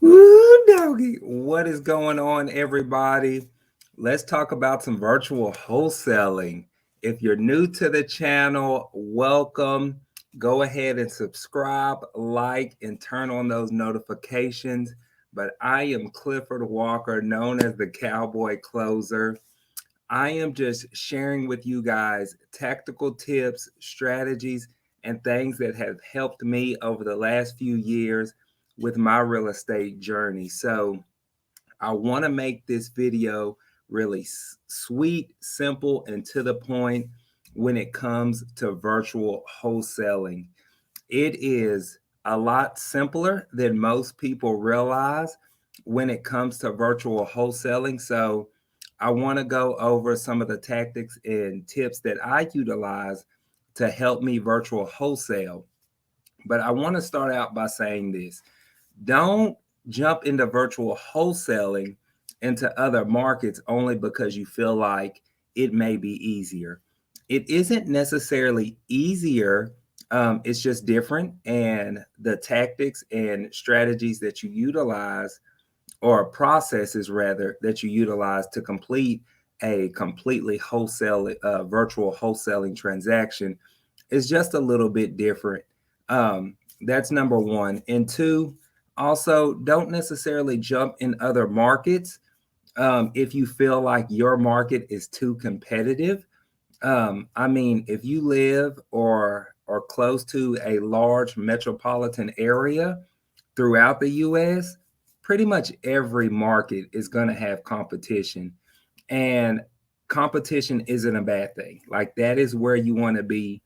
Woo, doggy. What is going on, everybody? Let's talk about some virtual wholesaling. If you're new to the channel, welcome. Go ahead and subscribe, like, and turn on those notifications. But I am Clifford Walker, known as the Cowboy Closer. I am just sharing with you guys tactical tips, strategies, and things that have helped me over the last few years with my real estate journey. So, I want to make this video really sweet, simple, and to the point when it comes to virtual wholesaling. It is a lot simpler than most people realize when it comes to virtual wholesaling. So, I want to go over some of the tactics and tips that I utilize to help me virtual wholesale. But I want to start out by saying this: don't jump into virtual wholesaling into other markets only because you feel like it may be easier. It isn't necessarily easier, it's just different. And the tactics and strategies that you utilize, or processes rather, that you utilize to complete a completely virtual wholesaling transaction is just a little bit different. That's number one. And two, also don't necessarily jump in other markets if you feel like your market is too competitive. I mean, if you live or close to a large metropolitan area throughout the US, pretty much every market is going to have competition. And competition isn't a bad thing. Like, that is where you want to be,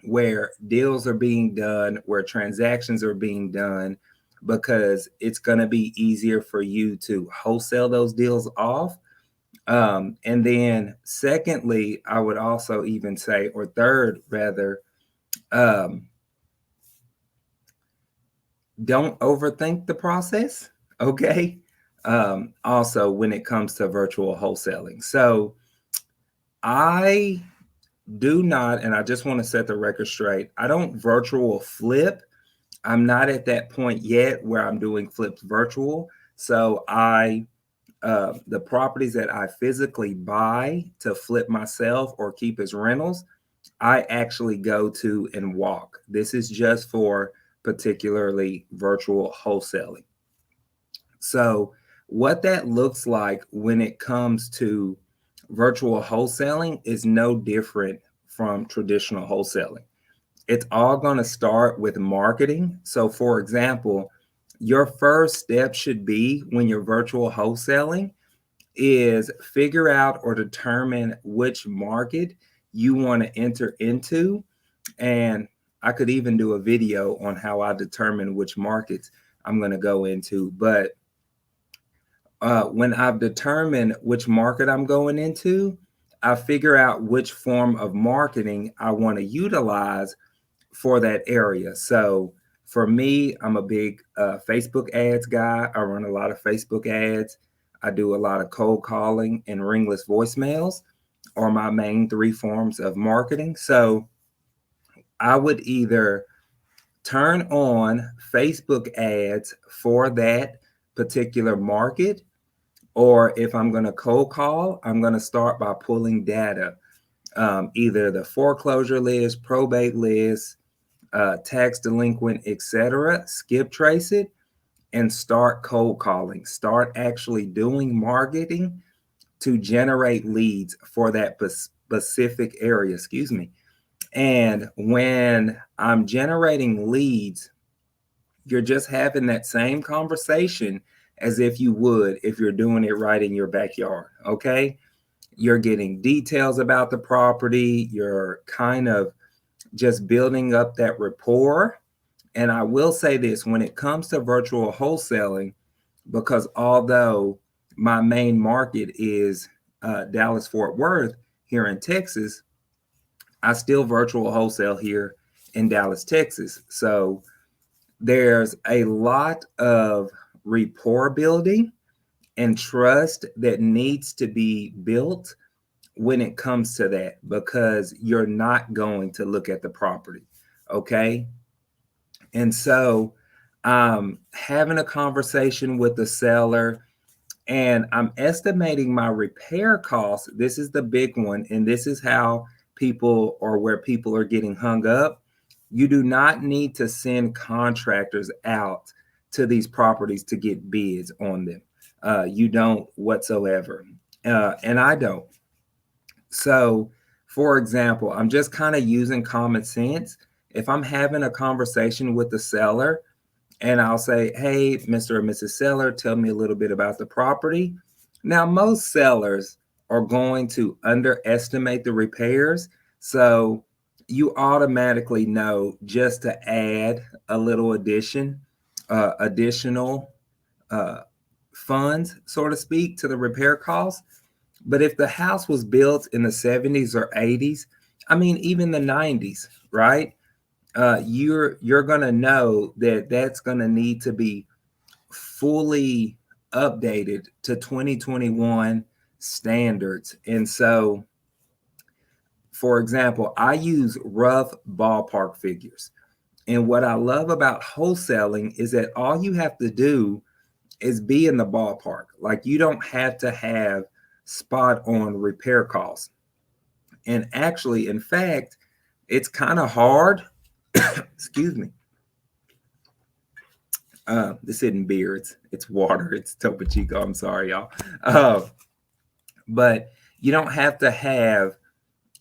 where deals are being done, where transactions are being done, because it's going to be easier for you to wholesale those deals off. And then, secondly, I would also even say, or third rather, um, don't overthink the process. Okay. Also, when it comes to virtual wholesaling. So, I do not, and I just want to set the record straight, I don't virtual flip. I'm not at that point yet where I'm doing flips virtual. So the properties that I physically buy to flip myself or keep as rentals, I actually go to and walk. This is just for particularly virtual wholesaling. So, what that looks like when it comes to virtual wholesaling is no different from traditional wholesaling. It's all going to start with marketing. So, for example, your first step should be, when you're virtual wholesaling, is figure out or determine which market you want to enter into. And I could even do a video on how I determine which markets I'm going to go into. But when I've determined which market I'm going into, I figure out which form of marketing I want to utilize for that area. So for me, I'm a big Facebook ads guy. I run a lot of Facebook ads. I do a lot of cold calling, and ringless voicemails are my main three forms of marketing. So I would either turn on Facebook ads for that particular market, or if I'm going to cold call, I'm going to start by pulling data, either the foreclosure list, probate list, tax delinquent, etc. Skip trace it and start cold calling. Start actually doing marketing to generate leads for that specific area. Excuse me. And when I'm generating leads, you're just having that same conversation as if you would if you're doing it right in your backyard. Okay. You're getting details about the property. You're kind of just building up that rapport. And I will say this: when it comes to virtual wholesaling, because although my main market is Dallas Fort Worth here in Texas, I still virtual wholesale here in Dallas, Texas. So there's a lot of rapport building and trust that needs to be built when it comes to that, because you're not going to look at the property. Okay. And so having a conversation with the seller, and I'm estimating my repair costs. This is the big one, and this is how people, or where people are getting hung up. You do not need to send contractors out to these properties to get bids on them. You don't whatsoever. And I don't. So, for example, I'm just kind of using common sense. If I'm having a conversation with the seller, and I'll say, hey, Mr. or Mrs. Seller, tell me a little bit about the property. Now, most sellers are going to underestimate the repairs. So you automatically know just to add a little additional uh, funds, so to speak, to the repair costs. But if the house was built in the 70s or 80s, I mean, even the 90s, right? You're gonna know that that's gonna need to be fully updated to 2021 standards. And so, for example, I use rough ballpark figures. And what I love about wholesaling is that all you have to do is be in the ballpark. Like, you don't have to have spot on repair costs. And actually, in fact, it's kind of hard. Excuse me. This isn't beer, it's water, it's Topo Chico. I'm sorry, y'all. Uh, but you don't have to have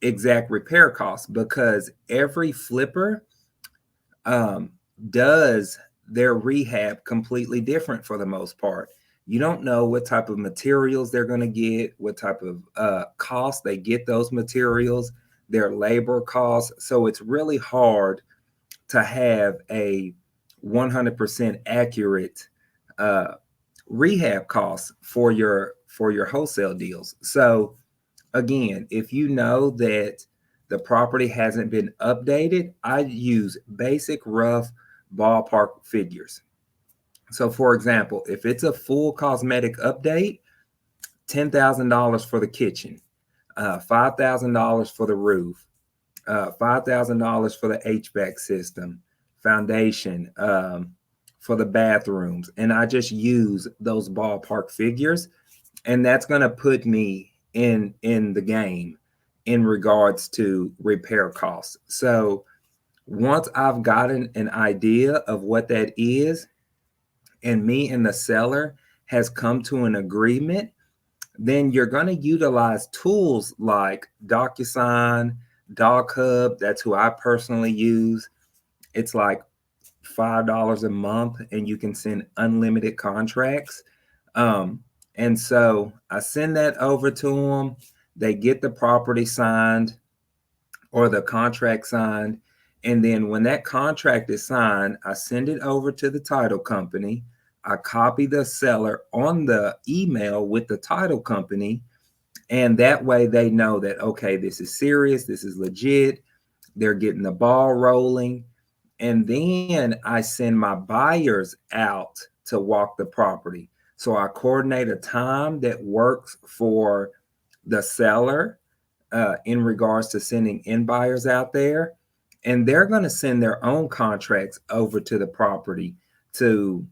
exact repair costs, because every flipper um, does their rehab completely different for the most part. You don't know what type of materials they're going to get, what type of cost they get those materials, their labor costs. So it's really hard to have a 100% accurate uh, rehab costs for your wholesale deals. So again, if you know that the property hasn't been updated, I use basic rough ballpark figures. So for example, if it's a full cosmetic update, $10,000 for the kitchen, $5,000 for the roof, $5,000 for the HVAC system, foundation, for the bathrooms. And I just use those ballpark figures, and that's going to put me in the game in regards to repair costs. So once I've gotten an idea of what that is, and me and the seller has come to an agreement, then you're going to utilize tools like DocuSign, DocHub. That's who I personally use. It's like $5 a month, and you can send unlimited contracts. Um, and so I send that over to them. They get the property signed or the contract signed. And then when that contract is signed, I send it over to the title company. I copy the seller on the email with the title company. And that way they know that, okay, this is serious, this is legit. They're getting the ball rolling. And then I send my buyers out to walk the property. So I coordinate a time that works for the seller in regards to sending in buyers out there. And they're going to send their own contracts over to the property to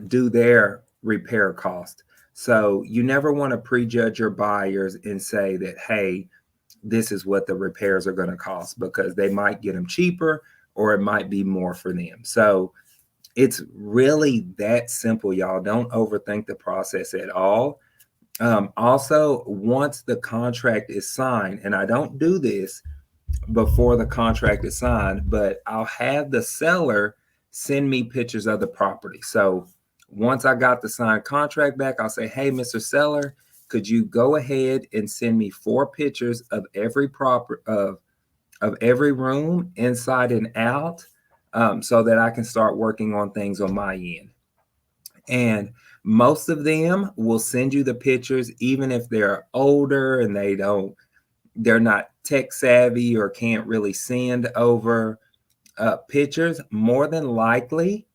do their repair cost. So you never want to prejudge your buyers and say that, hey, this is what the repairs are going to cost, because they might get them cheaper or it might be more for them. So it's really that simple, y'all. Don't overthink the process at all. Also, once the contract is signed, and I don't do this before the contract is signed, but I'll have the seller send me pictures of the property. So once I got the signed contract back, I'll say, hey, Mr. Seller, could you go ahead and send me 4 pictures of every of every room inside and out, so that I can start working on things on my end. And most of them will send you the pictures, even if they're older and they're not tech savvy or can't really send over pictures. More than likely,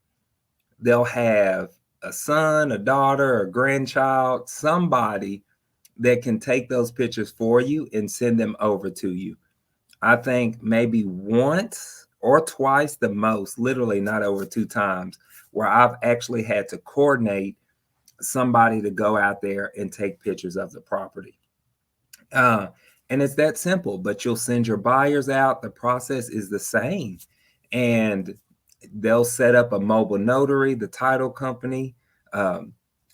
they'll have a son, a daughter, a grandchild, somebody that can take those pictures for you and send them over to you. I think maybe once or twice the most, literally not over 2 times, where I've actually had to coordinate somebody to go out there and take pictures of the property. Uh, and it's that simple, but you'll send your buyers out. The process is the same. And they'll set up a mobile notary, the title company, um,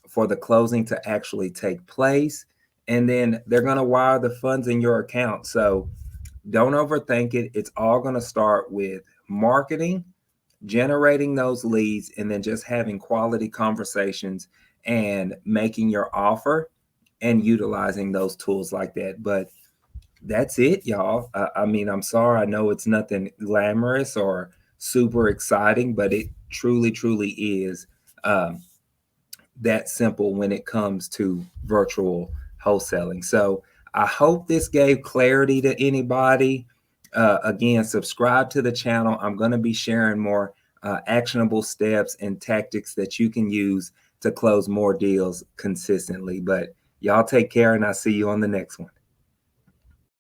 for the closing to actually take place. And then they're going to wire the funds in your account. So don't overthink it. It's all going to start with marketing, generating those leads, and then just having quality conversations and making your offer and utilizing those tools like that. But that's it, y'all. I mean, I'm sorry. I know it's nothing glamorous or super exciting, but it truly, truly is that simple when it comes to virtual wholesaling. So I hope this gave clarity to anybody. Again, subscribe to the channel. I'm going to be sharing more actionable steps and tactics that you can use to close more deals consistently. But y'all take care, and I'll see you on the next one.